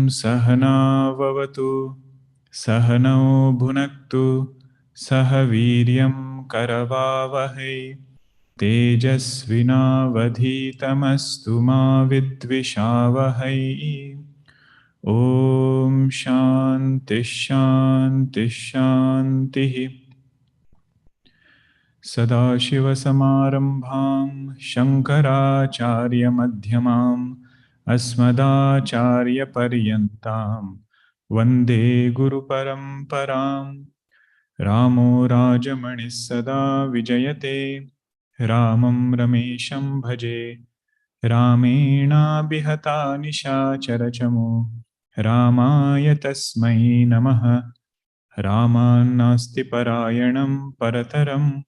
Sahana Vavatu Sahanau Bhunaktu Sahaviryam Karavavahai Tejasvinavadhitamastu ma vidvishavahai. Om Shanti Shanti Shanti. Sadashiva Samarambham Shankaracharya Madhyamam Asmadacharya Paryantam Vande Guru Paramparam. Ramo Rajamani Sada Vijayate Ramam Ramesham Bhaje Ramena Bihata Nishacharachamo Ramaya Tasmai Namaha. Ramanasti Parayanam Parataram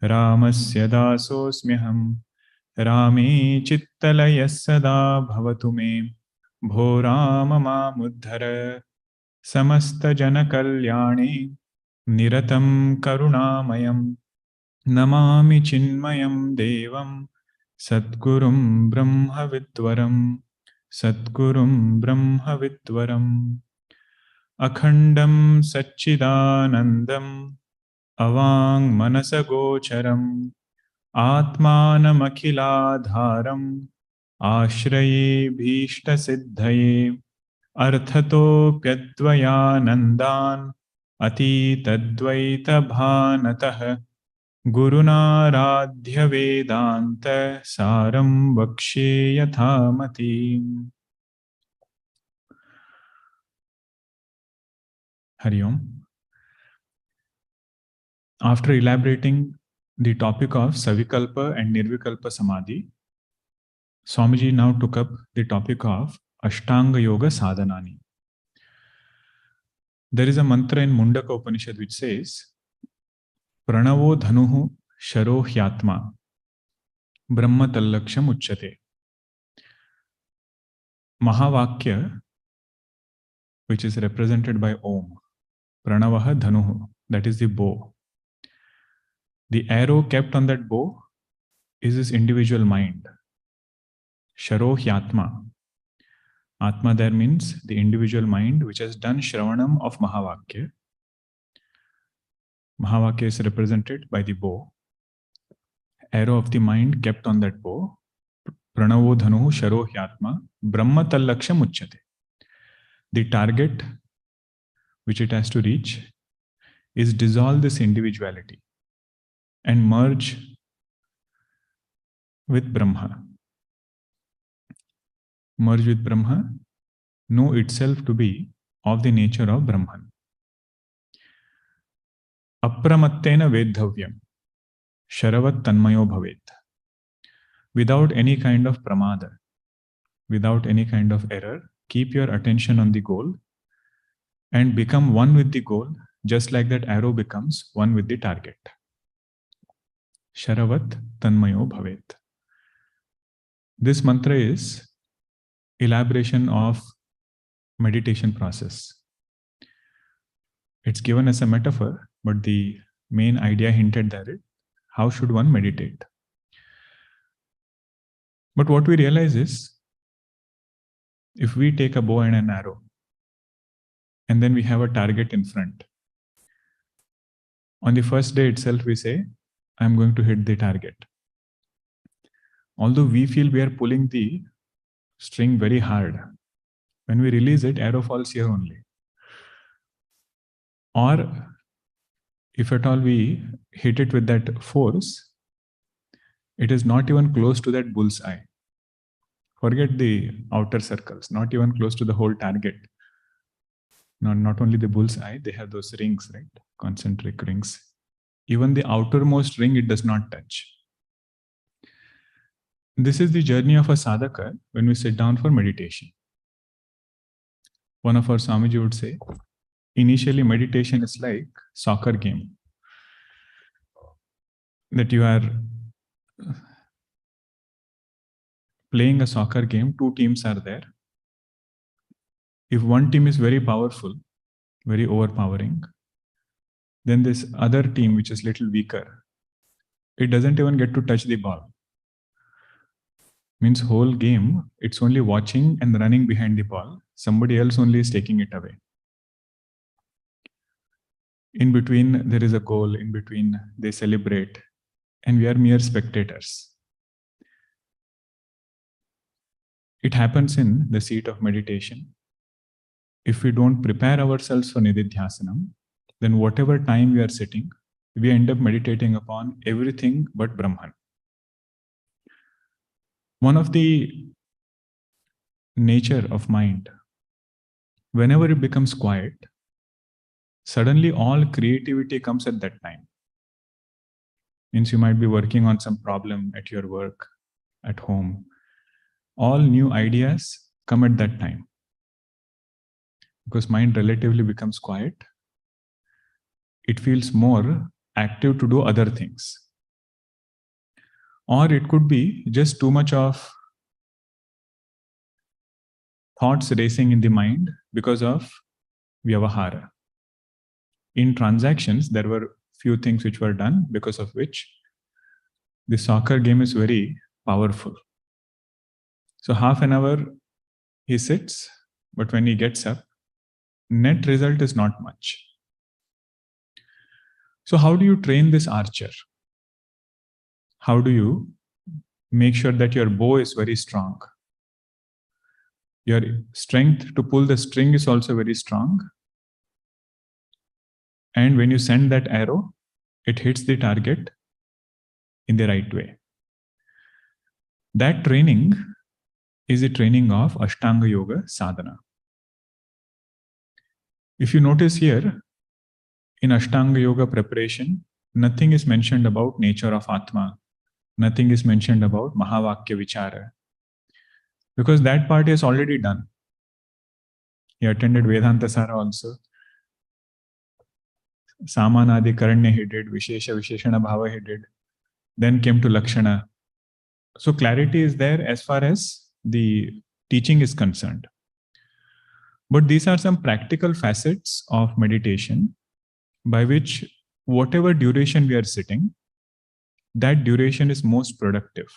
Ramasya Dasosmyaham Rame Chittalaya Sada Bhavatu Me Bho Rama Mamuddhara Samasta Jana Kalyane Niratam Karunamayam Namami Chinmayam Devam Sadgurum Brahma Vidwaram Sadgurum Brahma Vidwaram Akhandam Satchidanandam Avang Manasagocharam Atmanamakiladharam Ashraye Bhishta Siddhaye Arthatopyadvayanandan Atitadvaita Bhanatah Guruna Radhya Vedanta Saram Vakshe Yathamati. Hari Om. After elaborating the topic of Savikalpa and Nirvikalpa Samadhi, Swamiji now took up the topic of Ashtanga Yoga Sadhanani. There is a mantra in Mundaka Upanishad which says, Pranavo Dhanuhu Sharo Hyatma Brahma Tallaksham Uchyate. Mahavakya, which is represented by Om, Pranavaha Dhanuhu, that is the bow. The arrow kept on that bow is his individual mind. Sharo Hyatma. Atma there means the individual mind which has done Shravanam of Mahavakya. Mahavakya is represented by the bow. Arrow of the mind kept on that bow. Pranavo Dhanuhu Sharo Hyatma Brahma Tallaksham Uchyate. The target which it has to reach is dissolve this individuality and merge with Brahma. Merge with Brahma, know itself to be of the nature of Brahman. Apramattena vedhavyam sharavat tanmayo bhavet. Without any kind of pramada, without any kind of error, keep your attention on the goal and become one with the goal, just like that arrow becomes one with the target. Sharavat tanmayo bhavet. This mantra is elaboration of meditation process. It's given as a metaphor, but the main idea hinted there is how should one meditate. But what we realize is, if we take a bow and an arrow, and then we have a target in front, on the first day itself we say, I'm going to hit the target. Although we feel we are pulling the string very hard, when we release it, arrow falls here only. Or if at all we hit it with that force, it is not even close to that bull's eye. Forget the outer circles, not even close to the whole target. Not only the bull's eye, they have those rings, right? Concentric rings. Even the outermost ring, it does not touch. This is the journey of a sadhaka when we sit down for meditation. One of our Swamiji would say, initially meditation is like soccer game. That you are playing a soccer game, two teams are there. If one team is very powerful, very overpowering, then this other team, which is little weaker, it doesn't even get to touch the ball. Means whole game, it's only watching and running behind the ball. Somebody else only is taking it away. In between, there is a goal. In between, they celebrate. And we are mere spectators. It happens in the seat of meditation. If we don't prepare ourselves for Nididhyasanam, then whatever time we are sitting, we end up meditating upon everything but Brahman. One of the nature of mind, whenever it becomes quiet, suddenly all creativity comes at that time. Means you might be working on some problem at your work, at home. All new ideas come at that time. Because mind relatively becomes quiet, it feels more active to do other things. Or it could be just too much of thoughts racing in the mind because of vyavahara. In transactions, there were few things which were done because of which the soccer game is very powerful. So half an hour he sits, but when he gets up, net result is not much. So how do you train this archer? How do you make sure that your bow is very strong? Your strength to pull the string is also very strong. And when you send that arrow, it hits the target in the right way. That training is the training of Ashtanga Yoga Sadhana. If you notice here, in Ashtanga Yoga preparation, nothing is mentioned about nature of Atma. Nothing is mentioned about Mahavakya Vichara. Because that part is already done. He attended Vedanta Saar also. Samanadi Karanya he did, Vishesha Visheshana Bhava he did. Then came to Lakshana. So clarity is there as far as the teaching is concerned. But these are some practical facets of meditation by which whatever duration we are sitting, that duration is most productive.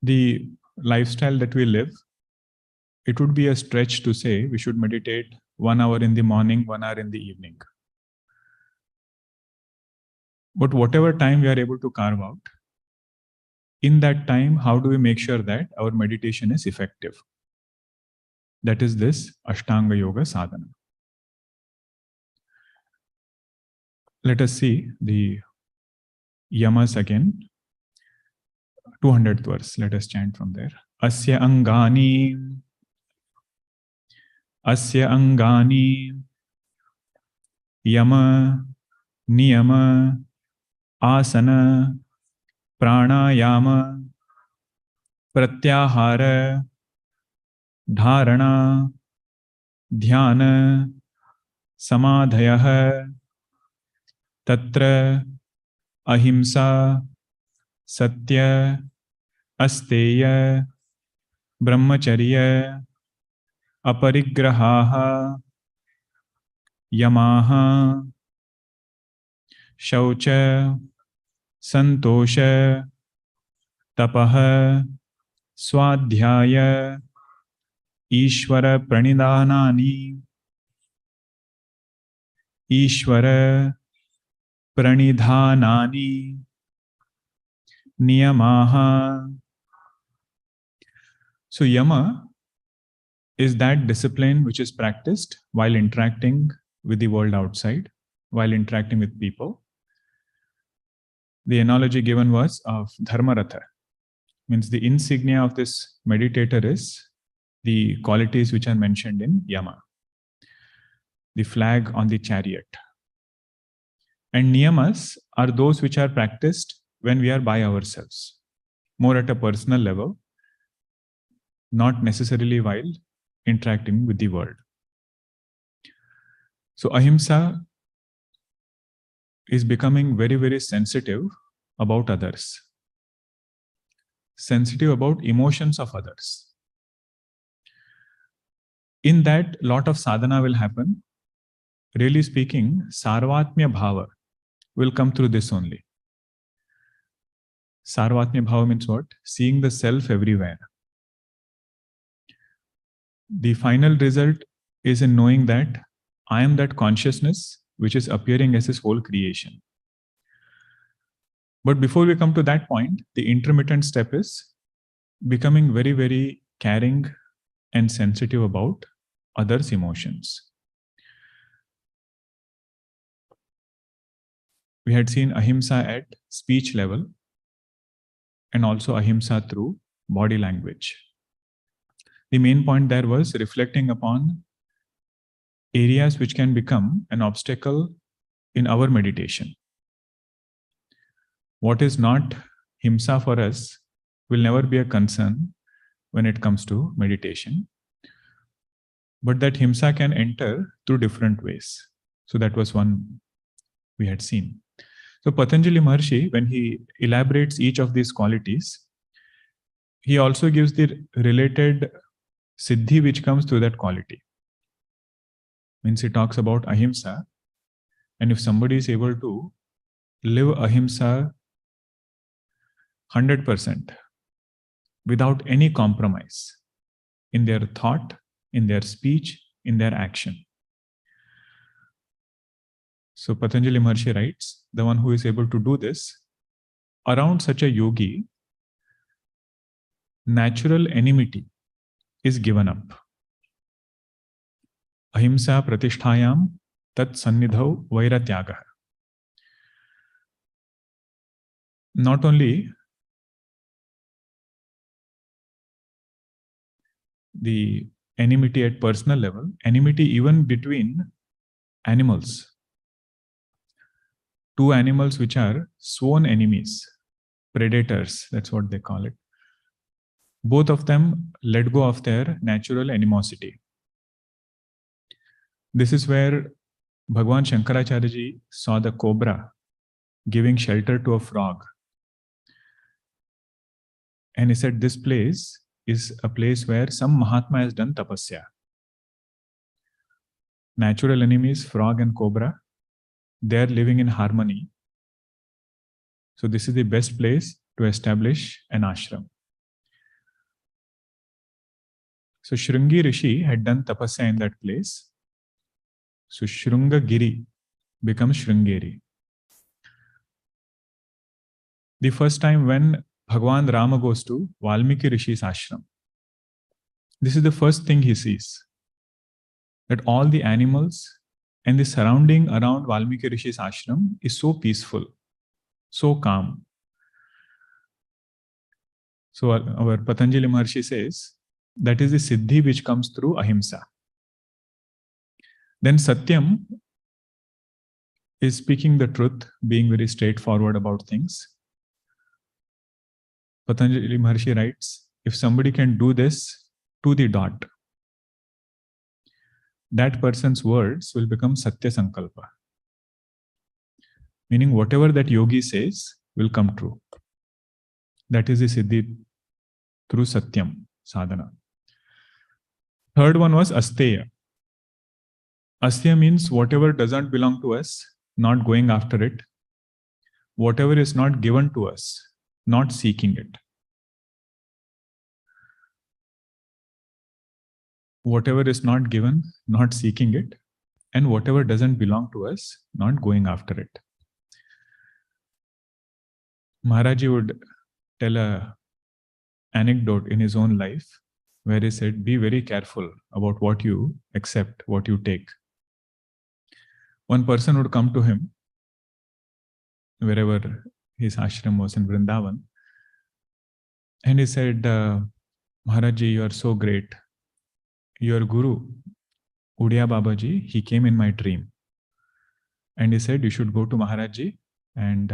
The lifestyle that we live, it would be a stretch to say we should meditate 1 hour in the morning, 1 hour in the evening. But whatever time we are able to carve out, in that time, how do we make sure that our meditation is effective? That is this Ashtanga Yoga Sadhana. Let us see the yamas again. 200th verse. Let us chant from there. Asya angani Yama Niyama Asana Pranayama Pratyahara Dharana Dhyana Samadhayah Tatra Ahimsa Satya Asteya Brahmacharya Aparigraha Yamaha Shaucha Santosha Tapaha Swadhyaya Ishvara Pranidhanani Ishvara Pranidhanani Niyamaha. So Yama is that discipline which is practiced while interacting with the world outside, while interacting with people. The analogy given was of Dharmaratha. Means the insignia of this meditator is the qualities which are mentioned in Yama. The flag on the chariot. And niyamas are those which are practiced when we are by ourselves, more at a personal level, not necessarily while interacting with the world. So ahimsa is becoming very, very sensitive about others, sensitive about emotions of others. In that, lot of sadhana will happen. Really speaking, sarvatmya bhava will come through this only. Sarvatmya Bhava means what? Seeing the self everywhere. The final result is in knowing that I am that consciousness which is appearing as his whole creation. But before we come to that point, the intermittent step is becoming very, very caring and sensitive about others' emotions. We had seen ahimsa at speech level and also ahimsa through body language. The main point there was reflecting upon areas which can become an obstacle in our meditation. What is not himsa for us will never be a concern when it comes to meditation. But that himsa can enter through different ways. So that was one we had seen. So Patanjali Maharshi, when he elaborates each of these qualities, he also gives the related siddhi which comes through that quality. Means he talks about ahimsa, and if somebody is able to live ahimsa 100% without any compromise in their thought, in their speech, in their action. So Patanjali Maharshi writes, the one who is able to do this, around such a yogi, natural enmity is given up. Ahimsa pratisthayam tat sannidhau vairatyagah. Not only the enmity at personal level, enmity even between animals. Two animals which are sworn enemies, predators, that's what they call it. Both of them let go of their natural animosity. This is where Bhagwan Shankaracharya ji saw the cobra giving shelter to a frog. And he said, this place is a place where some Mahatma has done tapasya. Natural enemies, frog and cobra, they are living in harmony. So this is the best place to establish an ashram. So Shrungi Rishi had done tapasya in that place. So Shrungagiri becomes Shrungeri. The first time when Bhagwan Rama goes to Valmiki Rishi's ashram, this is the first thing he sees. That all the animals and the surrounding around Valmiki Rishi's ashram is so peaceful, so calm. So our Patanjali Maharshi says, that is the siddhi which comes through ahimsa. Then Satyam is speaking the truth, being very straightforward about things. Patanjali Maharshi writes, if somebody can do this to the dot, that person's words will become Satya Sankalpa. Meaning whatever that yogi says will come true. That is the siddhi through Satyam, sadhana. Third one was Asteyam. Asteyam means whatever doesn't belong to us, not going after it. Whatever is not given to us, not seeking it. Whatever is not given, not seeking it. And whatever doesn't belong to us, not going after it. Maharaji would tell an anecdote in his own life where he said, be very careful about what you accept, what you take. One person would come to him, wherever his ashram was in Vrindavan, and he said, Maharaji, you are so great. Your guru, Udiya Babaji, he came in my dream. And he said, you should go to Maharaji and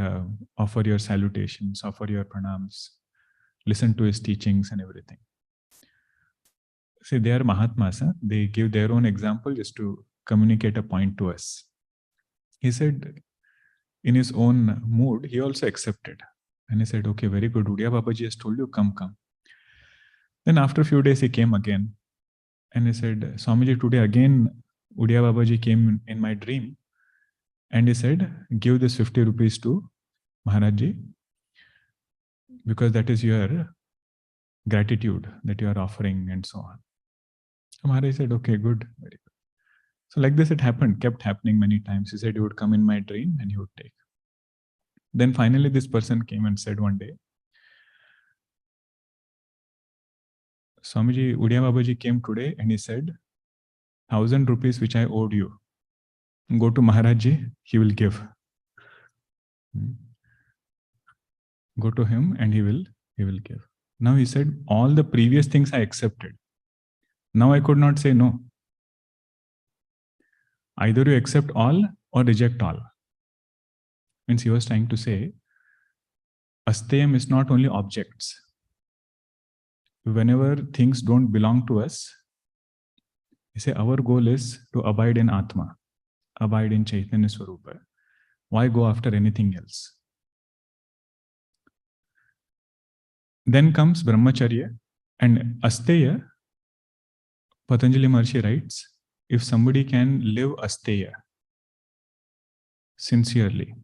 offer your salutations, offer your pranams, listen to his teachings and everything. See, they are Mahatmas. Huh? They give their own example just to communicate a point to us. He said, in his own mood, he also accepted. And he said, okay, very good. Udiya Babaji has told you, come. Then after a few days, he came again. And he said, Swamiji, today again, Udiya Babaji came in my dream. And he said, give this 50 rupees to Maharaji. because that is your gratitude that you are offering and so on. So Maharaj said, okay, good, very good. So like this it happened, kept happening many times. He said he would come in my dream and he would take. Then finally this person came and said one day, Swamiji, Udiya Babaji came today and he said, 1,000 rupees which I owed you, go to Maharajji, he will give. Go to him and he will give. Now he said, all the previous things I accepted. Now I could not say no. Either you accept all or reject all. Means he was trying to say, Asteyam is not only objects. Whenever things don't belong to us, he say our goal is to abide in Atma, abide in Chaitanya Swarupa. Why go after anything else? Then comes Brahmacharya and Asteya. Patanjali Maharshiji writes, if somebody can live Asteya sincerely,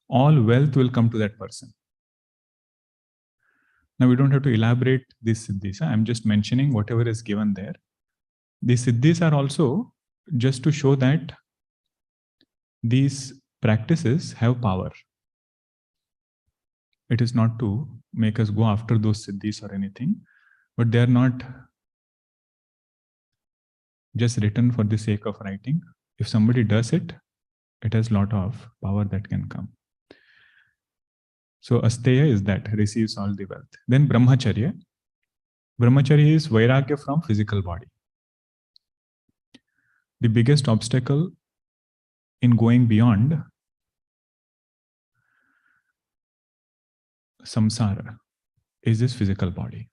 all wealth will come to that person. Now we don't have to elaborate these Siddhis. I'm just mentioning whatever is given there. These Siddhis are also just to show that these practices have power. It is not to make us go after those Siddhis or anything, but they are not just written for the sake of writing. If somebody does it, it has a lot of power that can come. So Asteya is that, receives all the wealth. Then Brahmacharya. Brahmacharya is Vairagya from physical body. The biggest obstacle in going beyond samsara is this physical body.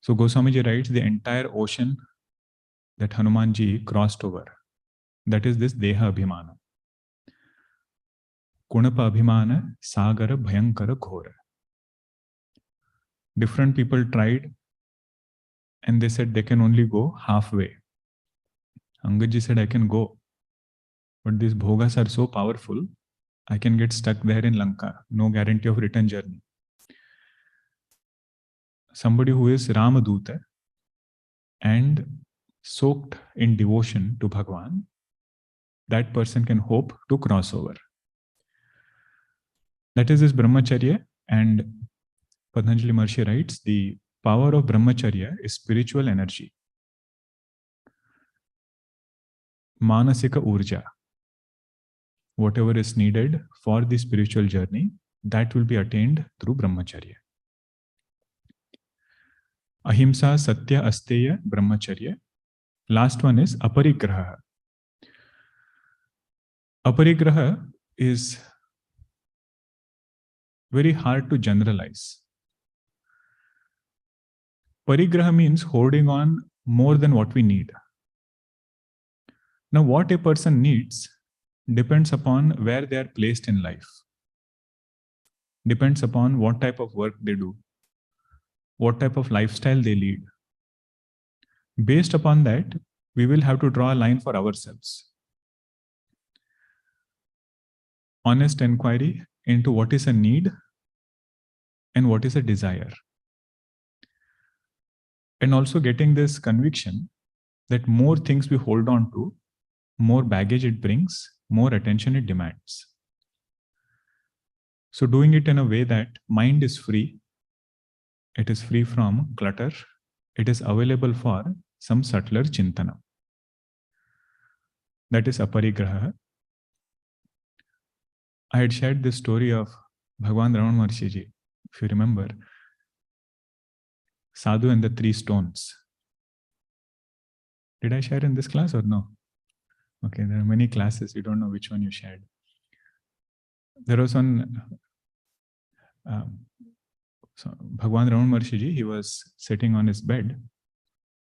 So Goswamiji writes, the entire ocean that Hanumanji crossed over, that is this Deha Abhimana. Kunapa Abhimana Sagara Bhayankara Ghora. Different people tried and they said they can only go halfway. Angadji said, I can go, but these bhogas are so powerful, I can get stuck there in Lanka. No guarantee of return journey. Somebody who is Ramaduta and soaked in devotion to Bhagwan, that person can hope to cross over. That is this Brahmacharya, and Patanjali Maharshiji writes, the power of Brahmacharya is spiritual energy. Manasika Urja. Whatever is needed for the spiritual journey, that will be attained through Brahmacharya. Ahimsa, Satya, Asteya, Brahmacharya. Last one is Aparigraha. Aparigraha is very hard to generalize. Parigraha means holding on more than what we need. Now, what a person needs depends upon where they are placed in life. Depends upon what type of work they do, what type of lifestyle they lead. Based upon that, we will have to draw a line for ourselves. Honest inquiry into what is a need and what is a desire. And also getting this conviction that more things we hold on to, more baggage it brings, more attention it demands. So doing it in a way that mind is free, it is free from clutter, it is available for some subtler chintana. That is aparigraha. I had shared this story of Bhagwan Ramana Maharshiji, if you remember, Sadhu and the three stones. Did I share in this class or no? Okay, there are many classes, you don't know which one you shared. There was one, so Bhagwan Ramana Maharshiji, he was sitting on his bed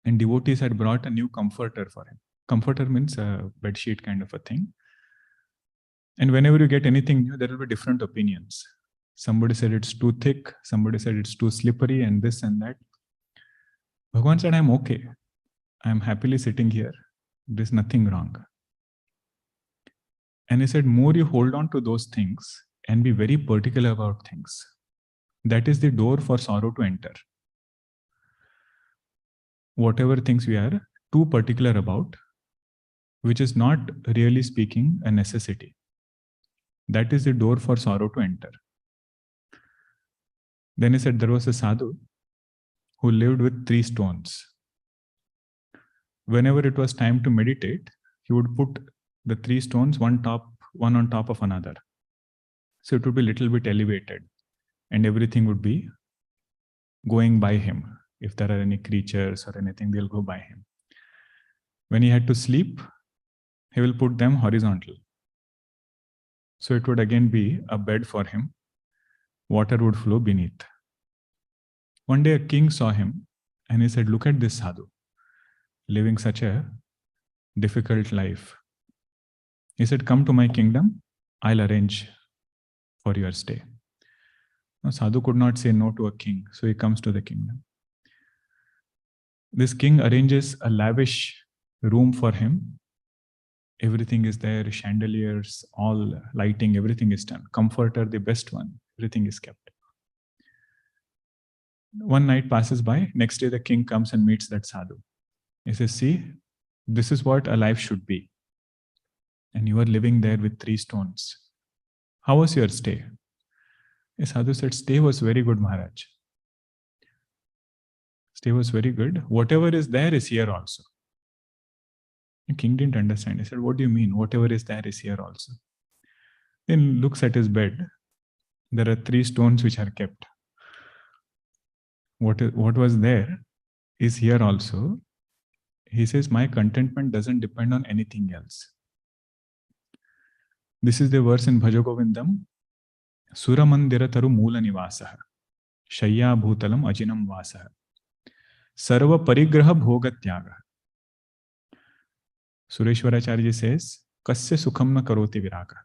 and devotees had brought a new comforter for him. Comforter means a bed sheet kind of a thing. And whenever you get anything new, there will be different opinions. Somebody said it's too thick, somebody said it's too slippery, and this and that. Bhagwan said, I'm okay. I'm happily sitting here. There's nothing wrong. And he said, more you hold on to those things and be very particular about things, that is the door for sorrow to enter. Whatever things we are too particular about, which is not really speaking a necessity, that is the door for sorrow to enter. Then he said there was a sadhu who lived with 3 stones. Whenever it was time to meditate, he would put the 3 stones one on top of another. So it would be a little bit elevated and everything would be going by him. If there are any creatures or anything, they'll go by him. When he had to sleep, he will put them horizontal. So it would again be a bed for him. Water would flow beneath. One day a king saw him and he said, "Look at this sadhu, living such a difficult life." He said, "Come to my kingdom, I'll arrange for your stay." Now, sadhu could not say no to a king, so he comes to the kingdom. This king arranges a lavish room for him. Everything is there, chandeliers, all lighting, everything is done. Comforter, the best one, everything is kept. One night passes by, next day the king comes and meets that sadhu. He says, "See, this is what a life should be. And you are living there with 3 stones. How was your stay?" The sadhu said, "Stay was very good, Maharaj. Stay was very good. Whatever is there is here also." The king didn't understand. He said, "What do you mean? Whatever is there is here also?" Then looks at his bed. There are 3 stones which are kept. What was there is here also. He says, "My contentment doesn't depend on anything else." This is the verse in Bhajagovindam. Suramandira taru moola nivasaha. Shayya bhutalam ajinam vasaha. Sarva parigraha bhogatyaga. Sureshwaracharya says, "Kasya sukham na karoti viraga."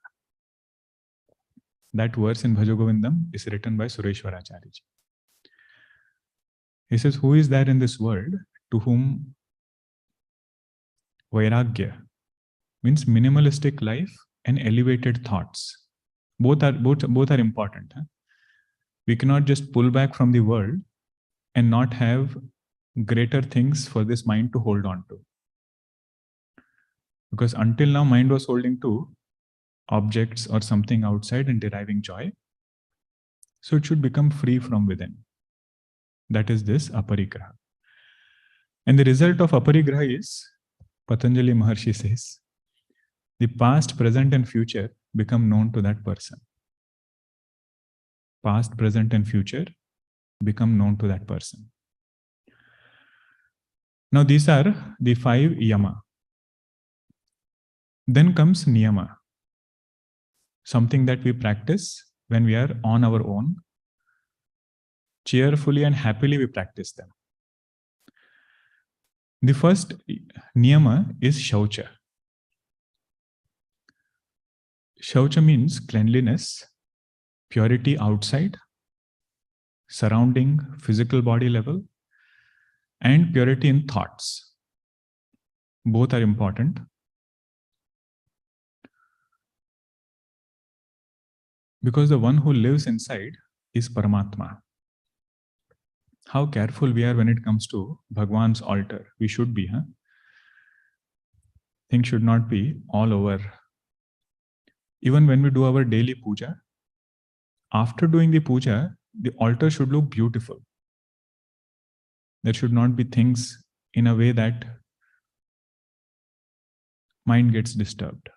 That verse in Bhajagovindam is written by Sureshwaracharya. He says, who is there in this world to whom vairagya means minimalistic life and elevated thoughts? Both are important. Huh? We cannot just pull back from the world and not have greater things for this mind to hold on to. Because until now, mind was holding to objects or something outside and deriving joy. So it should become free from within. That is this aparigraha. And the result of aparigraha is, Patanjali Maharshiji says, the past, present and future become known to that person. Past, present and future become known to that person. Now these are the 5 yama. Then comes niyama. Something that we practice when we are on our own. Cheerfully and happily we practice them. The first niyama is shaucha. Shaucha means cleanliness, purity outside, surrounding physical body level, and purity in thoughts. Both are important. Because the one who lives inside is Paramatma. How careful we are when it comes to Bhagwan's altar. We should be, huh? Things should not be all over. Even when we do our daily puja, after doing the puja, the altar should look beautiful. There should not be things in a way that mind gets disturbed.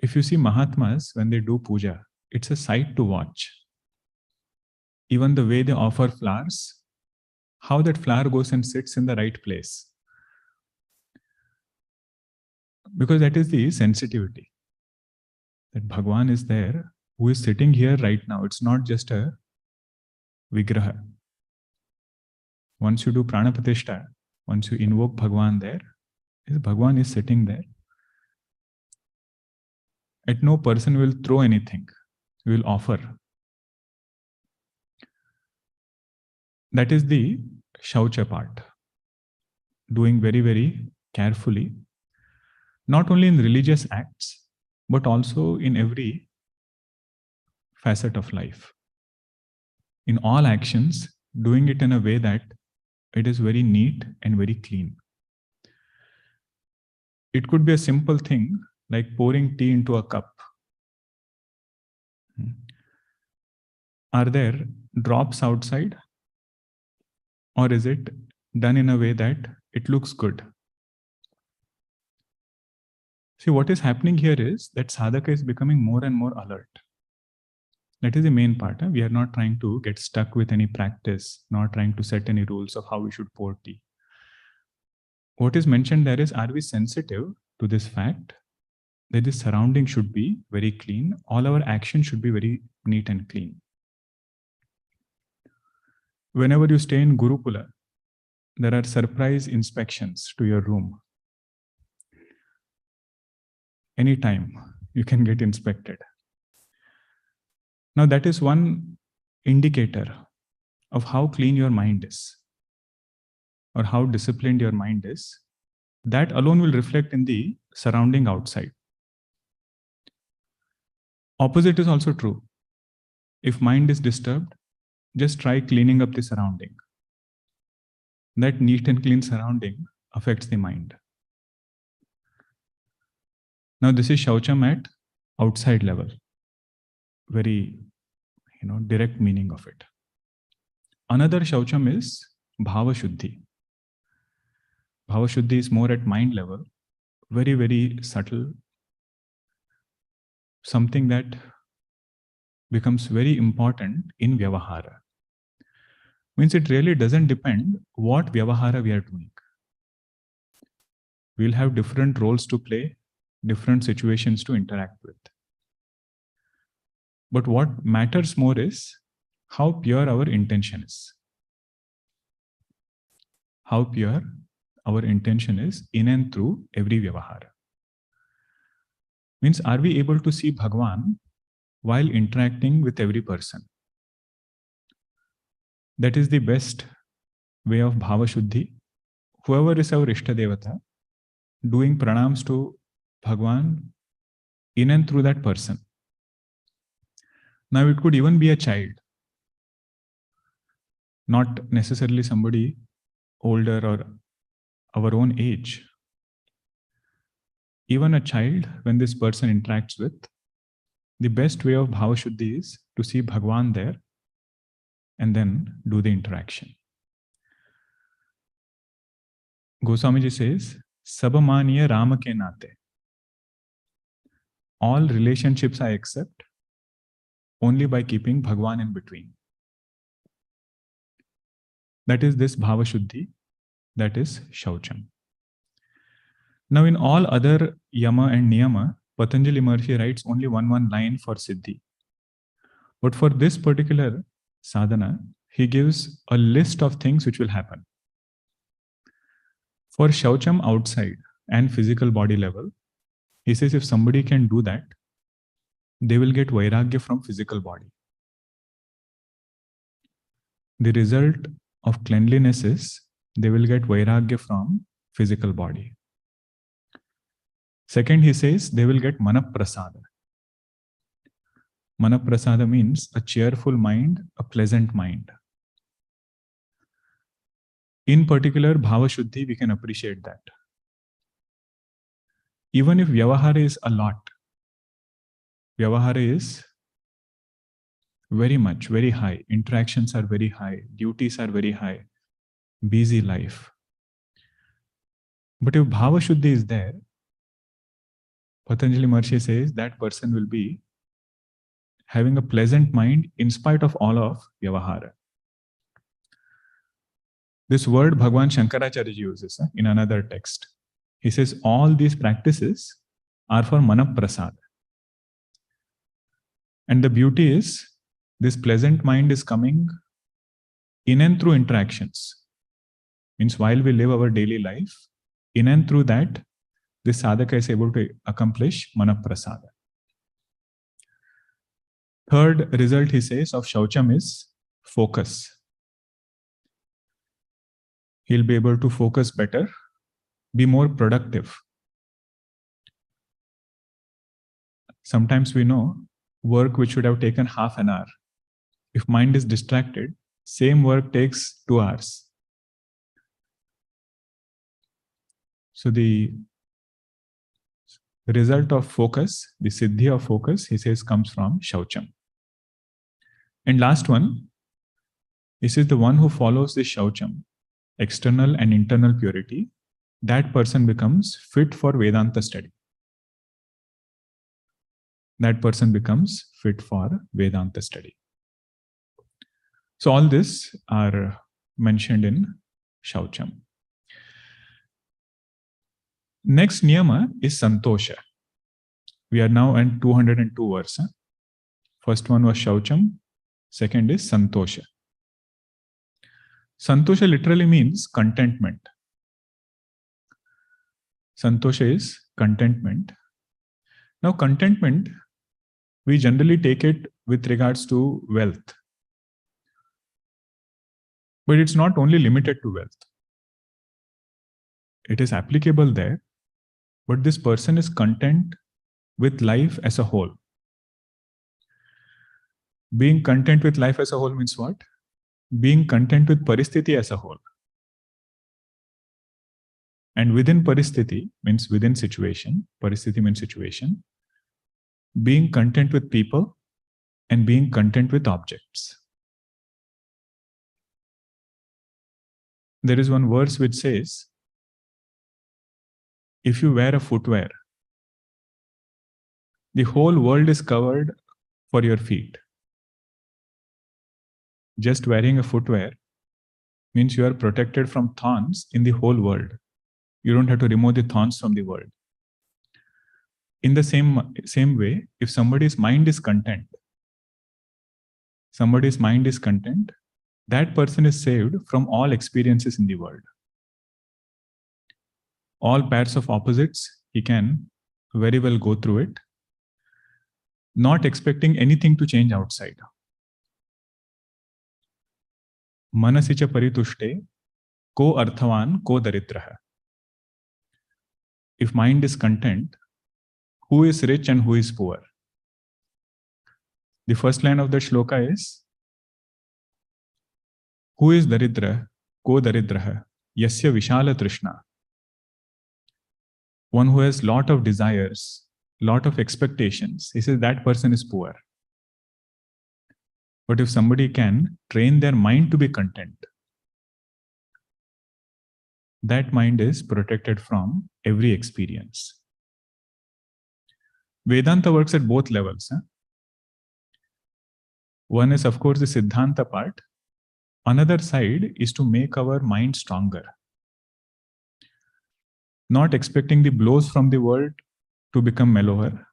If you see Mahatmas, when they do puja, it's a sight to watch. Even the way they offer flowers, how that flower goes and sits in the right place. Because that is the sensitivity. That Bhagwan is there, who is sitting here right now. It's not just a vigraha. Once you do pranapratishtha, once you invoke Bhagwan there, Bhagwan is sitting there. And no person will throw anything. He will offer. That is the shaucha part. Doing very, very carefully. Not only in religious acts, but also in every facet of life. In all actions, doing it in a way that it is very neat and very clean. It could be a simple thing like pouring tea into a cup. Are there drops outside? Or is it done in a way that it looks good? See, what is happening here is that sadhaka is becoming more and more alert. That is the main part. We are not trying to get stuck with any practice, not trying to set any rules of how we should pour tea. What is mentioned there is, are we sensitive to this fact that the surrounding should be very clean? All our actions should be very neat and clean. Whenever you stay in Gurukula, there are surprise inspections to your room. Anytime you can get inspected. Now that is one indicator of how clean your mind is or how disciplined your mind is. That alone will reflect in the surrounding outside. Opposite is also true. If mind is disturbed, just try cleaning up the surrounding. That neat and clean surrounding affects the mind. Now this is Shaucham at outside level. Very, direct meaning of it. Another Shaucham is Bhava Shuddhi. Bhava Shuddhi is more at mind level, very, very subtle. Something that becomes very important in Vyavahara. Means it really doesn't depend what Vyavahara we are doing. We'll have different roles to play, different situations to interact with. But what matters more is how pure our intention is. How pure our intention is in and through every Vyavahara. Means, are we able to see Bhagwan while interacting with every person? That is the best way of Bhava Shuddhi. Whoever is our Ishta Devata, doing pranams to Bhagwan in and through that person. Now it could even be a child, not necessarily somebody older or our own age. Even a child, when this person interacts with, the best way of Bhava Shuddhi is to see Bhagwan there and then do the interaction. Goswamiji says, Sabamaniya Rama ke nate. All relationships I accept only by keeping Bhagwan in between. That is this Bhava Shuddhi, that is Shaucham. Now in all other Yama and Niyama, Patanjali Maharshiji writes only one line for Siddhi. But for this particular sadhana, he gives a list of things which will happen. For Shaucham outside and physical body level, he says if somebody can do that, they will get Vairagya from physical body. The result of cleanliness is they will get Vairagya from physical body. Second, he says they will get Manaprasada. Manaprasada means a cheerful mind, a pleasant mind. In particular, Bhava Shuddhi, we can appreciate that. Even if Vyavahara is a lot, Vyavahara is very high, interactions are very high, duties are very high, busy life. But if Bhava Shuddhi is there, Patanjali Maharshi says that person will be having a pleasant mind in spite of all of Vyavahara. This word Bhagwan Shankaracharya uses in another text. He says all these practices are for Manaprasada. And the beauty is, this pleasant mind is coming in and through interactions. Means while we live our daily life, in and through that, this sadhaka is able to accomplish Manaprasada. Third result, he says, of Shaucham is focus. He'll be able to focus better, be more productive. Sometimes we know work which should have taken half an hour, if mind is distracted, same work takes 2 hours. So the result of focus, the siddhi of focus, he says, comes from shaucham. And last one, he says the one who follows the shaucham, external and internal purity, that person becomes fit for Vedanta study. That person becomes fit for Vedanta study. So all this are mentioned in shaucham. Next niyama is santosha. We are now in 202 verse. First one was shaucham. Second is santosha. Santosha literally means contentment. Santosha is contentment. Now contentment, we generally take it with regards to wealth. But it's not only limited to wealth. It is applicable there, but this person is content with life as a whole. Being content with life as a whole means what? Being content with paristhiti as a whole. And within paristhiti means within situation, paristhiti means situation, being content with people and being content with objects. There is one verse which says, if you wear a footwear, the whole world is covered for your feet. Just wearing a footwear means you are protected from thorns in the whole world. You don't have to remove the thorns from the world. In the same way, if somebody's mind is content, that person is saved from all experiences in the world. All pairs of opposites, he can very well go through it, not expecting anything to change outside. Manasicha paritushte ko arthavan ko daridraha. If mind is content, who is rich and who is poor? The first line of the shloka is, who is daridra, ko daridraha, yasya vishala trishna. One who has lot of desires, lot of expectations, he says that person is poor. But if somebody can train their mind to be content, that mind is protected from every experience. Vedanta works at both levels. One is, of course, the Siddhanta part. Another side is to make our mind stronger. Not expecting the blows from the world to become mellower.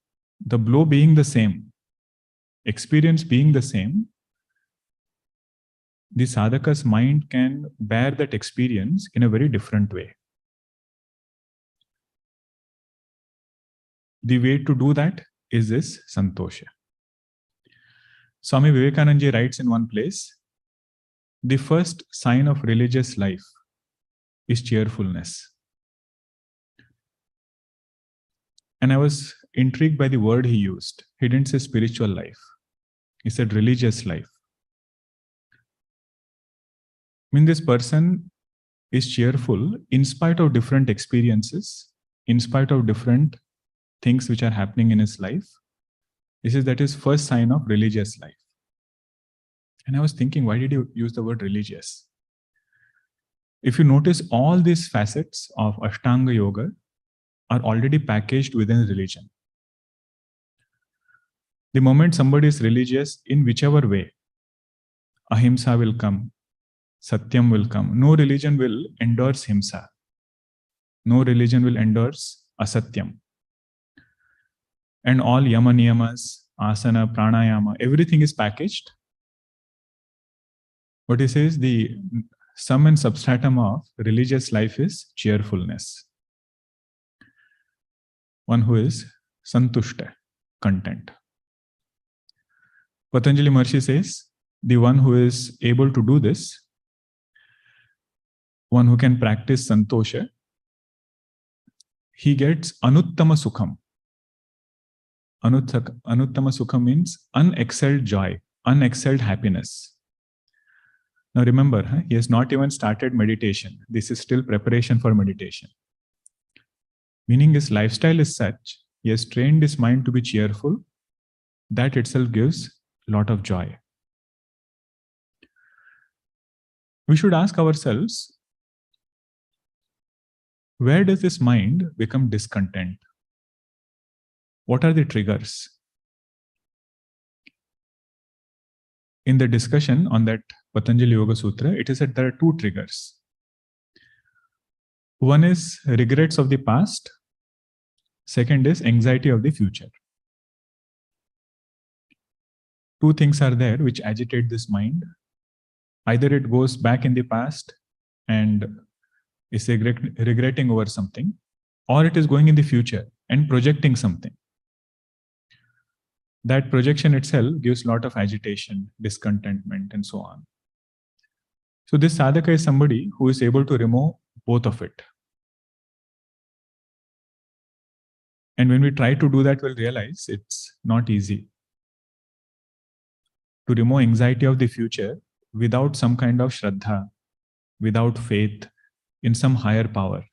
The blow being the same, experience being the same, the sadhaka's mind can bear that experience in a very different way. The way to do that is this santosha. Swami Vivekananda writes in one place, the first sign of religious life is cheerfulness. And I was intrigued by the word he used. He didn't say spiritual life. He said religious life. I mean, this person is cheerful in spite of different experiences, in spite of different things which are happening in his life. He says that is first sign of religious life. And I was thinking, why did you use the word religious? If you notice, all these facets of Ashtanga Yoga are already packaged within religion. The moment somebody is religious, in whichever way, Ahimsa will come, Satyam will come. No religion will endorse Himsa. No religion will endorse Asatyam. And all Yama Niyamas, Asana, Pranayama, everything is packaged. What he says, the sum and substratum of religious life is cheerfulness. One who is santushta, content. Patanjali Maharshiji says, the one who is able to do this, one who can practice santosha, he gets anuttama sukham. Anuttama Sukha means unexcelled joy, unexcelled happiness. Now remember, he has not even started meditation. This is still preparation for meditation. Meaning his lifestyle is such, he has trained his mind to be cheerful. That itself gives a lot of joy. We should ask ourselves, where does this mind become discontent? What are the triggers? In the discussion on that Patanjali Yoga Sutra, it is that there are two triggers. One is regrets of the past. Second is anxiety of the future. Two things are there which agitate this mind. Either it goes back in the past and is regretting over something, or it is going in the future and projecting something. That projection itself gives a lot of agitation, discontentment, and so on. So this sadhaka is somebody who is able to remove both of it. And when we try to do that, we'll realize it's not easy. To remove anxiety of the future without some kind of shraddha, without faith in some higher power,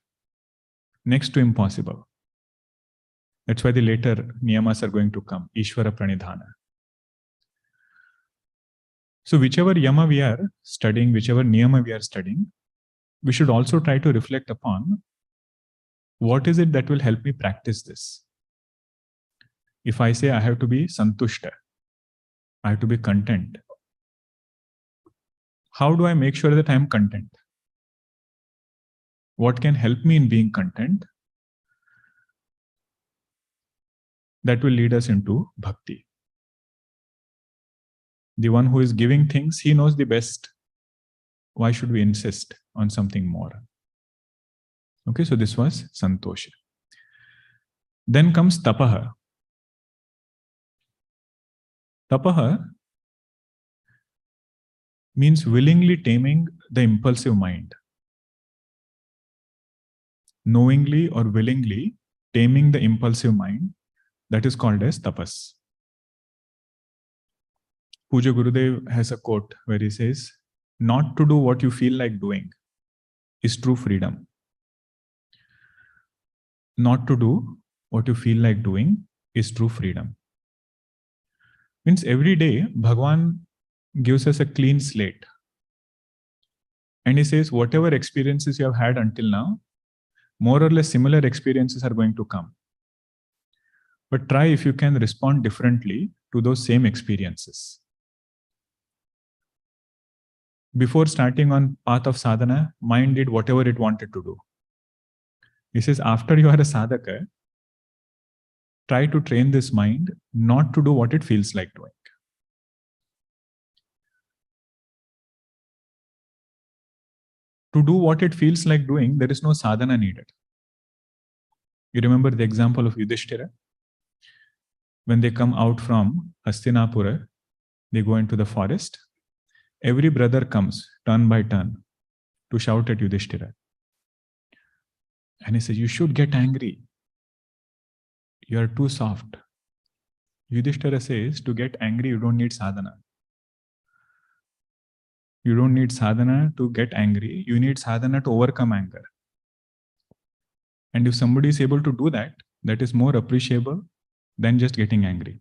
next to impossible. That's why the later niyamas are going to come, Ishvara Pranidhana. So whichever yama we are studying, whichever niyama we are studying, we should also try to reflect upon what is it that will help me practice this. If I say I have to be santushta, I have to be content, how do I make sure that I am content? What can help me in being content? That will lead us into bhakti. The one who is giving things, he knows the best. Why should we insist on something more? Okay, so this was santosha. Then comes tapaha. Tapaha means willingly taming the impulsive mind. Knowingly or willingly taming the impulsive mind, that is called as tapas. Puja Gurudev has a quote where he says, not to do what you feel like doing is true freedom. Not to do what you feel like doing is true freedom. Means every day, Bhagavan gives us a clean slate. And he says, whatever experiences you have had until now, more or less similar experiences are going to come. But try if you can respond differently to those same experiences. Before starting on path of sadhana, mind did whatever it wanted to do. He says, after you are a sadhaka, try to train this mind not to do what it feels like doing. To do what it feels like doing, there is no sadhana needed. You remember the example of Yudhishthira? When they come out from Hastinapura, they go into the forest. Every brother comes, turn by turn, to shout at Yudhishthira. And he says, you should get angry. You are too soft. Yudhishthira says, to get angry, you don't need sadhana. You don't need sadhana to get angry. You need sadhana to overcome anger. And if somebody is able to do that, that is more appreciable than just getting angry.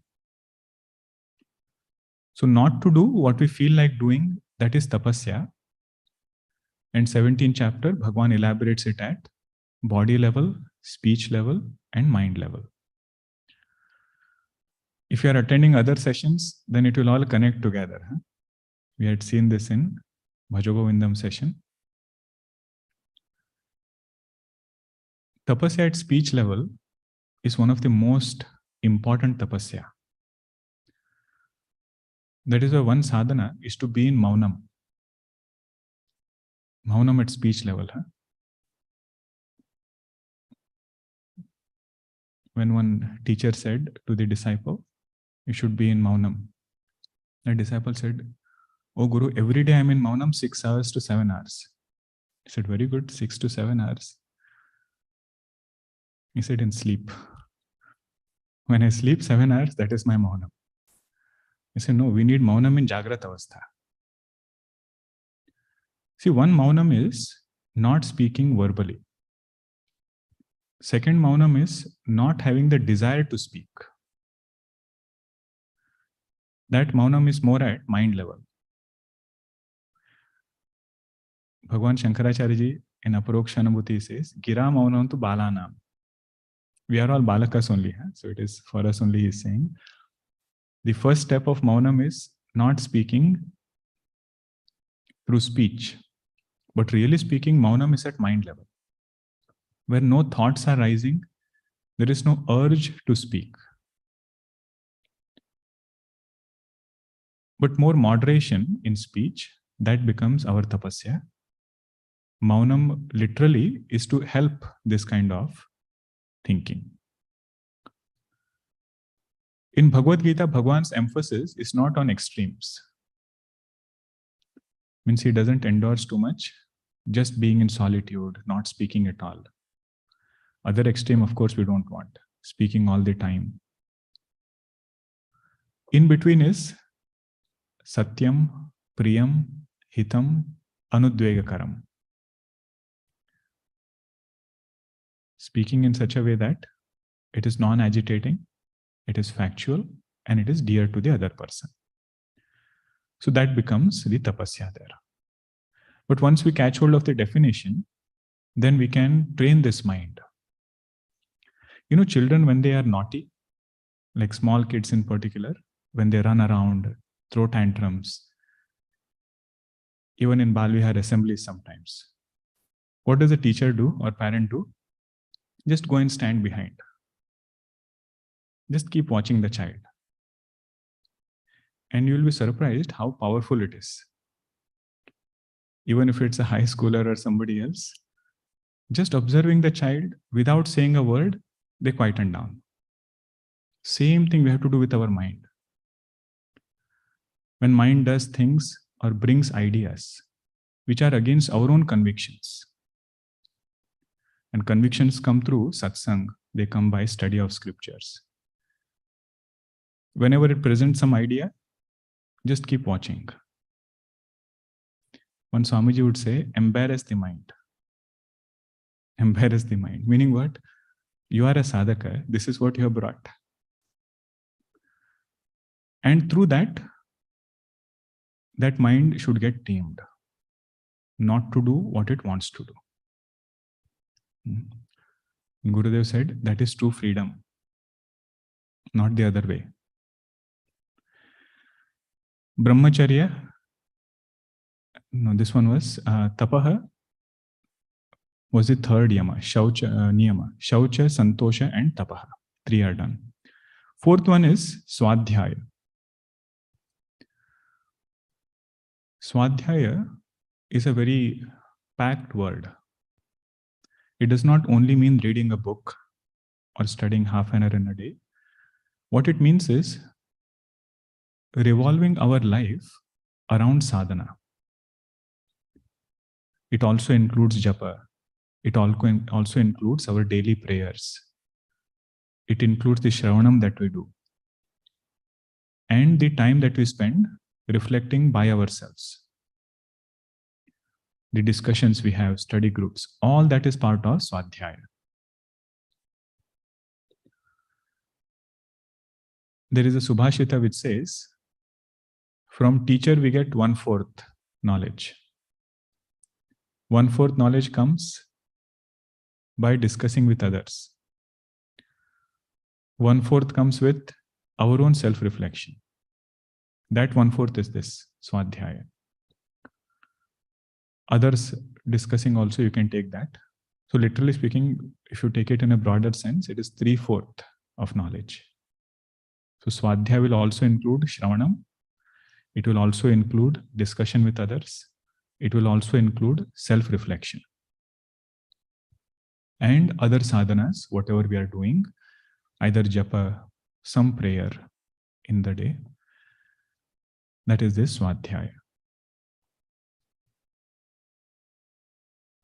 So not to do what we feel like doing, that is tapasya. And 17th chapter, Bhagavan elaborates it at body level, speech level, and mind level. If you are attending other sessions, then it will all connect together. We had seen this in Bhajogovindam session. Tapasya at speech level is one of the most important tapasya. That is why one sadhana is to be in maunam. Maunam at speech level. When one teacher said to the disciple, you should be in maunam. The disciple said, oh Guru, every day I'm in maunam 6 hours to 7 hours. He said, very good, 6 to 7 hours. He said, in sleep. When I sleep 7 hours, that is my maunam. I say, no, we need maunam in Jagrata Avastha. See, one maunam is not speaking verbally. Second maunam is not having the desire to speak. That maunam is more at mind level. Bhagavan Shankaracharya ji in Aparoksha Anubhuti says, Gira maunam tu balanam. We are all balakas only, huh? So it is for us only, he is saying. The first step of maunam is not speaking through speech, but really speaking, maunam is at mind level. Where no thoughts are rising, there is no urge to speak. But more moderation in speech, that becomes our tapasya. Maunam literally is to help this kind of thinking. In Bhagavad Gita, Bhagwan's emphasis is not on extremes. Means he doesn't endorse too much, just being in solitude, not speaking at all. Other extreme, of course, we don't want. Speaking all the time. In between is Satyam, Priyam, Hitam, Anudvegakaram. Speaking in such a way that it is non-agitating, it is factual, and it is dear to the other person. So that becomes the tapasya there. But once we catch hold of the definition, then we can train this mind. You know, children, when they are naughty, like small kids in particular, when they run around, throw tantrums, even in Balvihar assemblies sometimes, what does a teacher do or parent do? Just go and stand behind. Just keep watching the child. And you will be surprised how powerful it is. Even if it's a high schooler or somebody else, just observing the child without saying a word, they quieten down. Same thing we have to do with our mind. When mind does things or brings ideas which are against our own convictions, and convictions come through satsang, they come by study of scriptures. Whenever it presents some idea, just keep watching. One Swamiji would say, embarrass the mind. Embarrass the mind. Meaning what? You are a sadhaka. This is what you have brought. And through that, that mind should get tamed. Not to do what it wants to do. Gurudev said, that is true freedom. Not the other way. Brahmacharya, no, this one was tapaha, was the third yama, Shaucha Niyama. Shaucha, Santosha, and Tapaha. 3 are done. Fourth one is Swadhyaya. Swadhyaya is a very packed word. It does not only mean reading a book or studying half an hour in a day. What it means is revolving our life around sadhana. It also includes japa. It also includes our daily prayers. It includes the shravanam that we do. And the time that we spend reflecting by ourselves. The discussions we have, study groups, all that is part of Swadhyaya. There is a Subhashita which says, from teacher we get 1/4 knowledge. 1/4 knowledge comes by discussing with others. 1/4 comes with our own self-reflection. That 1/4 is this, Swadhyaya. Others discussing also, you can take that. So literally speaking, if you take it in a broader sense, it is 3/4 of knowledge. So Swadhyaya will also include Shravanam. It will also include discussion with others. It will also include self-reflection. And other sadhanas, whatever we are doing, either japa, some prayer in the day. That is this Swadhyaya.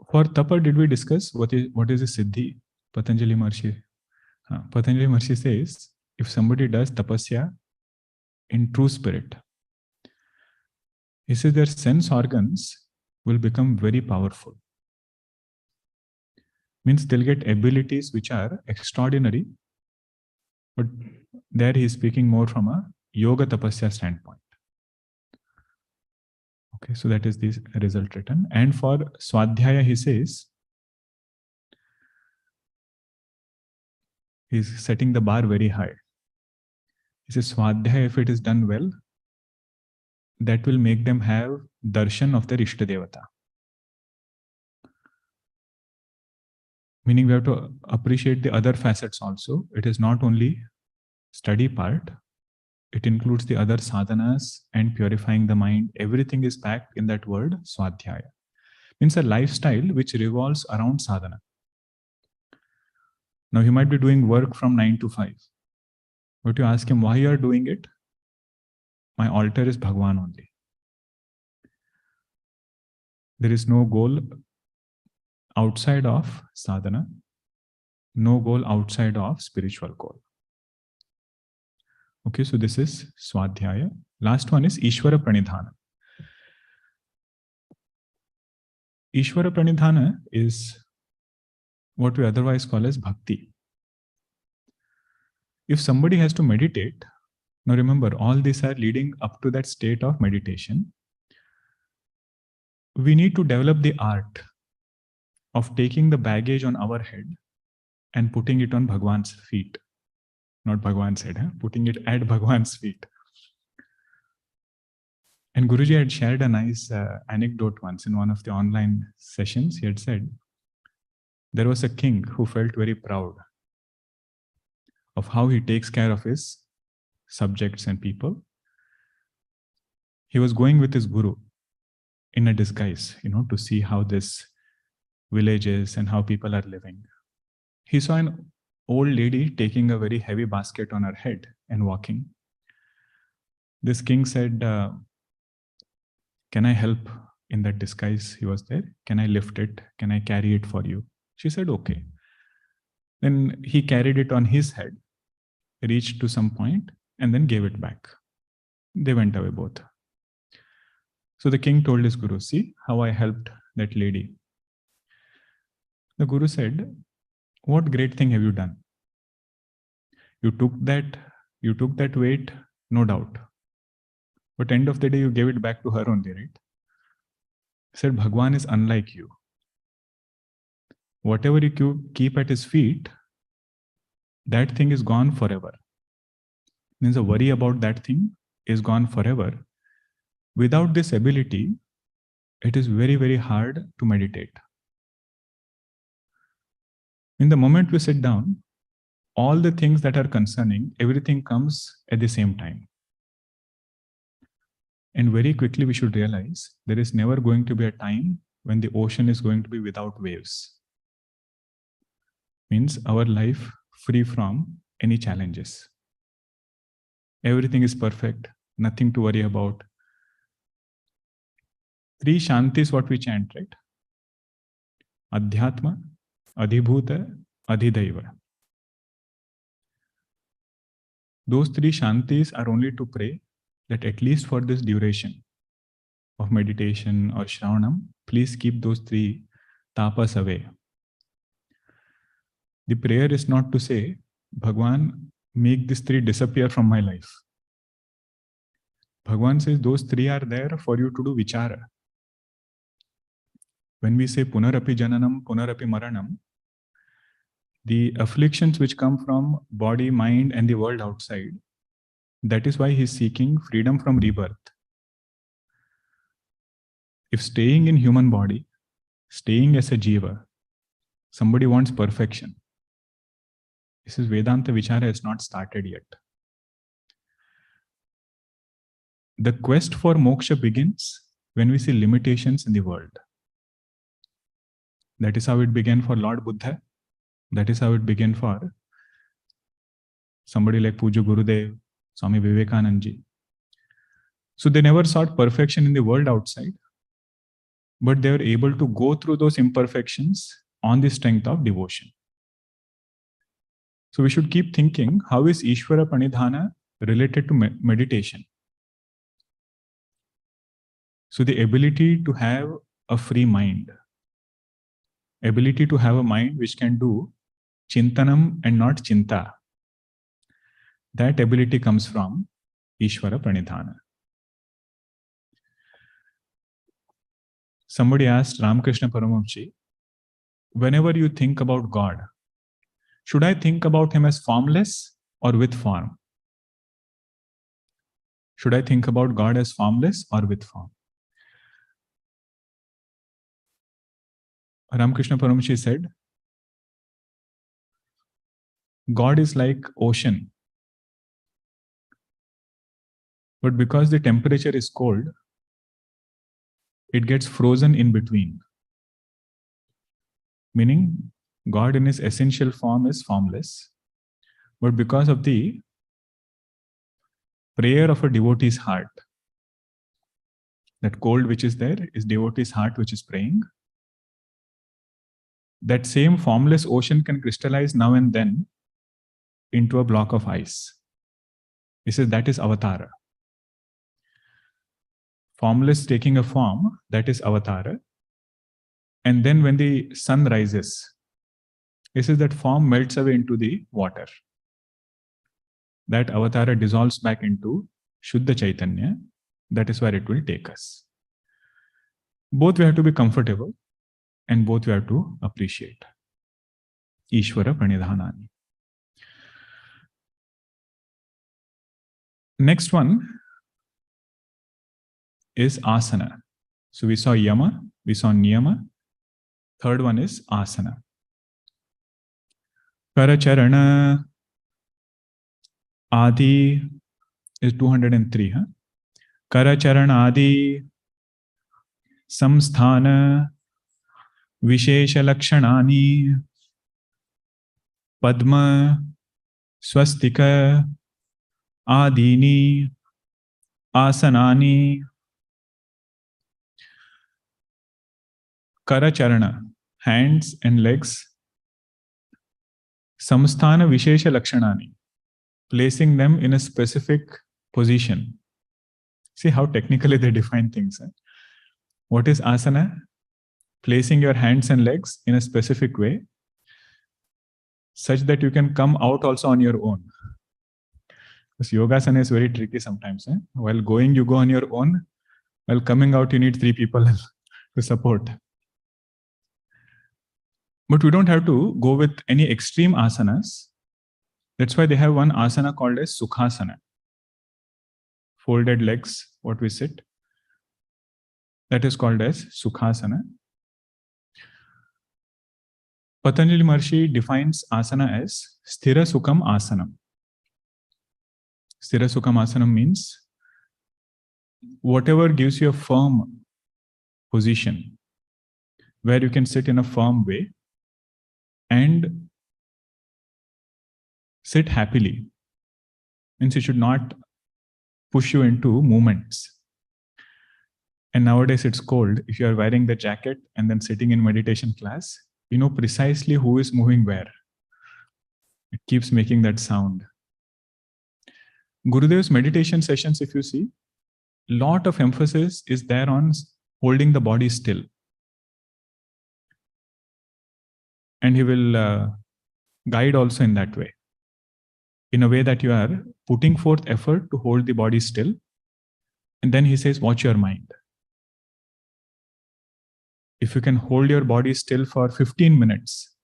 For tapa, did we discuss what is a Siddhi? Patanjali Maharshiji. Patanjali Maharshiji says, if somebody does tapasya in true spirit, he says their sense organs will become very powerful. Means they'll get abilities which are extraordinary, but there he is speaking more from a yoga tapasya standpoint. Okay, so that is the result written. And for Swadhyaya, he says, he's setting the bar very high. He says, Swadhyaya, if it is done well, that will make them have darshan of their Ishtadevata. Meaning we have to appreciate the other facets also. It is not only study part, it includes the other sadhanas and purifying the mind. Everything is packed in that word, Swadhyaya. Means a lifestyle which revolves around sadhana. Now he might be doing work from 9 to 5. But you ask him, why you are doing it? My altar is Bhagwan only. There is no goal outside of sadhana, no goal outside of spiritual goal. Okay, so this is Swadhyaya. Last one is Ishvara Pranidhana. Ishvara Pranidhana is what we otherwise call as bhakti. If somebody has to meditate, now remember, all these are leading up to that state of meditation. We need to develop the art of taking the baggage on our head and putting it on Bhagwan's feet. Not Bhagwan's head, putting it at Bhagwan's feet. And Guruji had shared a nice anecdote once in one of the online sessions. He had said, there was a king who felt very proud of how he takes care of his subjects and people. He was going with his guru in a disguise, to see how this village is and how people are living. He saw an old lady taking a very heavy basket on her head and walking. This king said, can I help in that disguise? He was there. Can I lift it? Can I carry it for you? She said, okay. Then he carried it on his head, reached to some point, and then gave it back. They went away both. So the king told his guru, see how I helped that lady. The guru said, what great thing have you done? You took that weight, no doubt. But end of the day, you gave it back to her only, right? He said, Bhagwan is unlike you. Whatever you keep at his feet, that thing is gone forever. Means the worry about that thing is gone forever. Without this ability, it is very, very hard to meditate. In the moment we sit down, all the things that are concerning, everything comes at the same time. And very quickly we should realize there is never going to be a time when the ocean is going to be without waves. Means our life free from any challenges. Everything is perfect, nothing to worry about. 3 Shantis, what we chant, right? Adhyatma, Adhibhuta, Adhidaiva. Those 3 Shantis are only to pray that at least for this duration of meditation or Shravanam, please keep those 3 tapas away. The prayer is not to say, Bhagwan, make these 3 disappear from my life. Bhagwan says those 3 are there for you to do vichara. When we say punarapi jananam, punarapi maranam, the afflictions which come from body, mind, and the world outside, that is why he is seeking freedom from rebirth. If staying in human body, staying as a jiva, somebody wants perfection. This is Vedanta Vichara has not started yet. The quest for moksha begins when we see limitations in the world. That is how it began for Lord Buddha. That is how it began for somebody like Puja Gurudev, Swami Vivekananda ji. So they never sought perfection in the world outside, but they were able to go through those imperfections on the strength of devotion. So we should keep thinking, how is Ishvara Pranidhana related to meditation? So the ability to have a free mind, ability to have a mind which can do chintanam and not chinta, that ability comes from Ishvara Pranidhana. Somebody asked Ramakrishna Paramahamsa, whenever you think about God, should I think about him as formless or with form? Should I think about God as formless or with form? Ramakrishna Paramahamsa said, God is like ocean, but because the temperature is cold, it gets frozen in between. Meaning, God in his essential form is formless, but because of the prayer of a devotee's heart, that cold which is there is devotee's heart which is praying, that same formless ocean can crystallize now and then into a block of ice. He says that is avatara. Formless taking a form, that is avatara. And then when the sun rises, he says that form melts away into the water. That avatara dissolves back into Shuddha Chaitanya. That is where it will take us. Both we have to be comfortable and both we have to appreciate. Ishvara Pranidhanani. Next one is asana. So we saw Yama, we saw Niyama. Third one is asana. Karacharana Adi is 203. Karacharana Adi Samsthana Vishesha Lakshanani Padma Swastika Adini Asanani. Karacharana, hands and legs. Samsthana Vishesha Lakshanani, placing them in a specific position. See how technically they define things. What is asana? Placing your hands and legs in a specific way, such that you can come out also on your own. Because yogasana is very tricky sometimes. While going, you go on your own. While coming out, you need 3 people to support. But we don't have to go with any extreme asanas. That's why they have one asana called as Sukhasana. Folded legs, what we sit. That is called as Sukhasana. Patanjali Maharshiji defines asana as Sthira Sukham Asanam. Sthira Sukham Asanam means whatever gives you a firm position, where you can sit in a firm way and sit happily. Means it should not push you into movements. And nowadays it's cold. If you are wearing the jacket and then sitting in meditation class, you know precisely who is moving where. It keeps making that sound. Gurudev's meditation sessions, if you see, lot of emphasis is there on holding the body still. And he will guide also in that way. In a way that you are putting forth effort to hold the body still. And then he says, watch your mind. If you can hold your body still for 15 minutes,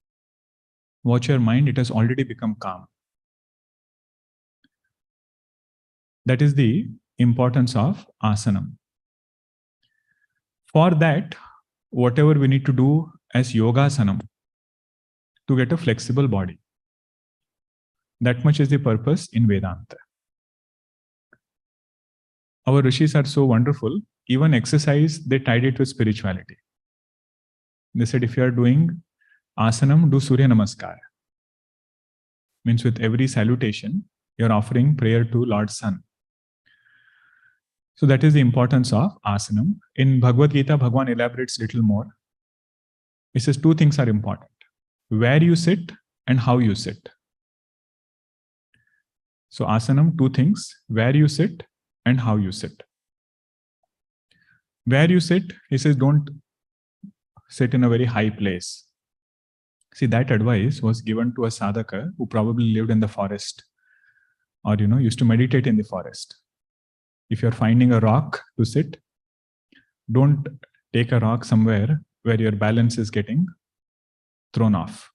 watch your mind, it has already become calm. That is the importance of asanam. For that, whatever we need to do as yogasanam to get a flexible body. That much is the purpose in Vedanta. Our rishis are so wonderful. Even exercise, they tied it with spirituality. They said, if you are doing asanam, do Surya Namaskar. Means with every salutation, you are offering prayer to Lord Sun. So that is the importance of asanam. In Bhagavad Gita, Bhagavan elaborates little more. He says 2 things are important. Where you sit and how you sit. So asanam, two things, where you sit and how you sit. Where you sit, he says, don't sit in a very high place. See, that advice was given to a sadhaka who probably lived in the forest or, used to meditate in the forest. If you're finding a rock to sit, don't take a rock somewhere where your balance is getting thrown off.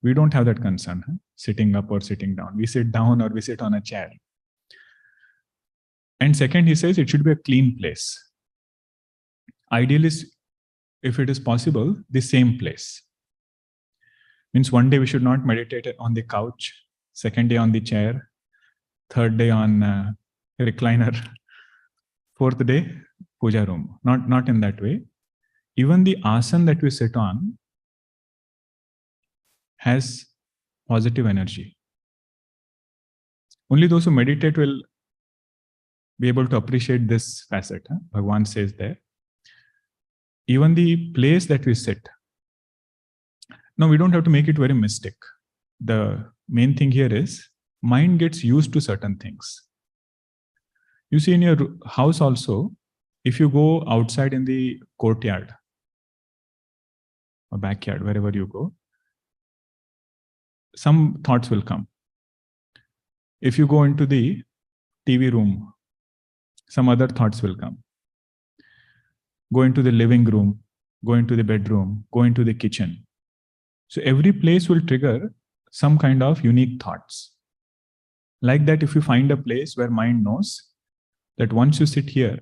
We don't have that concern, sitting up or sitting down. We sit down or we sit on a chair. And second, he says it should be a clean place. Ideally, if it is possible, the same place. Means one day we should not meditate on the couch, second day on the chair, third day on a recliner, fourth day, puja room. Not in that way. Even the asana that we sit on has positive energy. Only those who meditate will be able to appreciate this facet. Bhagavan says there. Even the place that we sit. Now, we don't have to make it very mystic. The main thing here is mind gets used to certain things. You see, in your house also, if you go outside in the courtyard or backyard, wherever you go, some thoughts will come. If you go into the TV room, some other thoughts will come. Go into the living room, go into the bedroom, go into the kitchen. So every place will trigger some kind of unique thoughts. Like that, if you find a place where mind knows that once you sit here,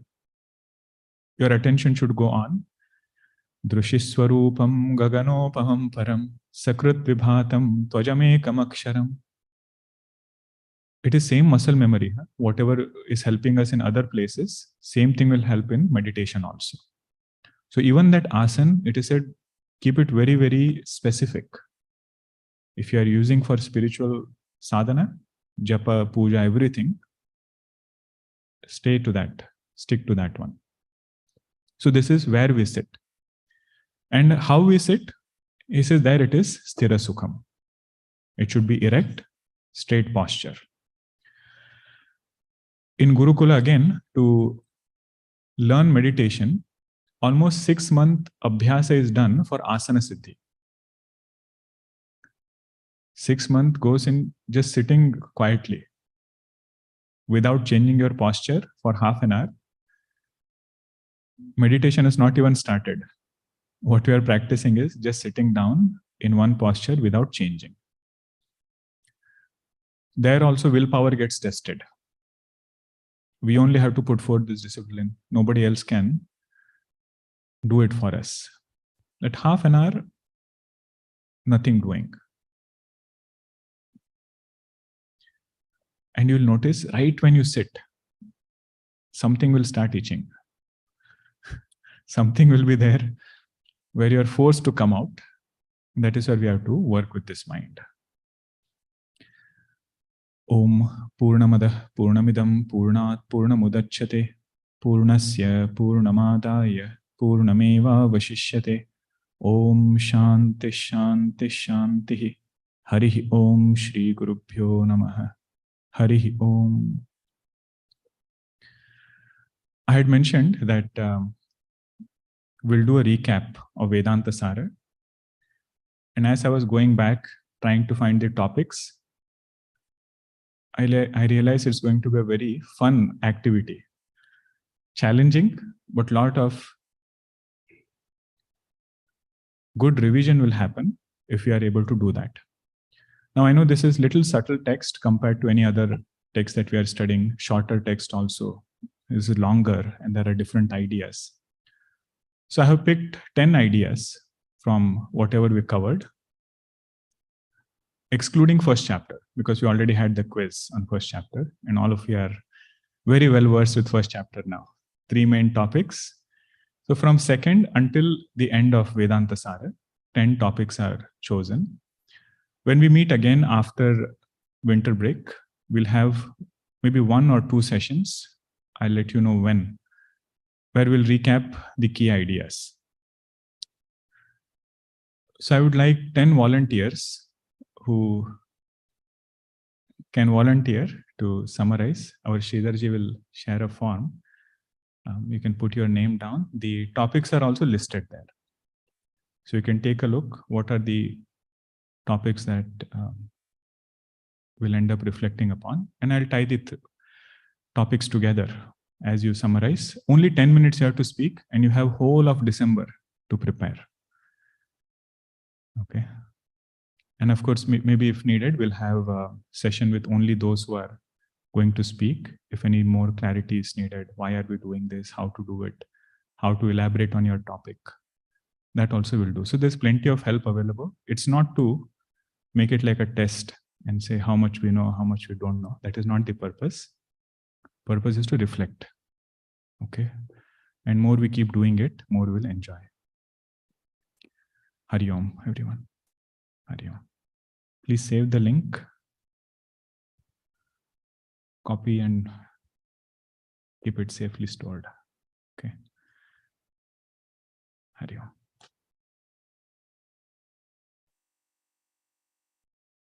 your attention should go on Drushiswarupam gaganopaham param sakrit vibhatam tvajamekam aksharam. It is same muscle memory. Whatever is helping us in other places, same thing will help in meditation also. So even that asana, it is said, keep it very, very specific. If you are using for spiritual sadhana, japa, puja, everything, stay to that, stick to that one. So this is where we sit. And how we sit, he says there it is sthira sukham. It should be erect, straight posture. In Gurukula again, to learn meditation, almost 6-month abhyasa is done for asana siddhi. 6 months goes in just sitting quietly without changing your posture for half an hour. Meditation is not even started. What we are practicing is just sitting down in one posture without changing. There also willpower gets tested. We only have to put forth this discipline. Nobody else can do it for us. At half an hour, nothing doing. And you'll notice right when you sit, something will start itching. Something will be there where you're forced to come out. That is where we have to work with this mind. Om Purnamada Purnamidam Purnat Purnamudachyate Purnasya Purnamadaya Purnameva Vashishyate. Om Shanti Shanti Shanti. Harihi Om Shri Gurubhyo Namaha. Harihi Om. I had mentioned that we'll do a recap of Vedanta Saar. And as I was going back, trying to find the topics, I realized it's going to be a very fun activity. Challenging, but a lot of good revision will happen if we are able to do that. Now, I know this is little subtle text compared to any other text that we are studying. Shorter text also. This is longer and there are different ideas. So I have picked 10 ideas from whatever we covered, excluding first chapter, because we already had the quiz on first chapter and all of you are very well versed with first chapter now. 3 main topics. So from second until the end of Vedanta Saar, 10 topics are chosen. When we meet again after winter break, we'll have maybe 1 or 2 sessions. I'll let you know when, where we'll recap the key ideas. So I would like 10 volunteers who can volunteer to summarize. Our Sridharji will share a form. You can put your name down. The topics are also listed there. So you can take a look. What are the topics that we'll end up reflecting upon? And I'll tie the topics together as you summarize. Only 10 minutes you have to speak, and you have whole of December to prepare. Okay. And of course, maybe if needed, we'll have a session with only those who are going to speak. If any more clarity is needed, why are we doing this, how to do it, how to elaborate on your topic, that also will do. So there's plenty of help available. It's not to make it like a test and say how much we know, how much we don't know. That is not the purpose. Purpose is to reflect. Okay. And more we keep doing it, more we'll enjoy. Hari Om, everyone. Hari Om. Please save the link, copy and keep it safely stored. Okay. Hari Om.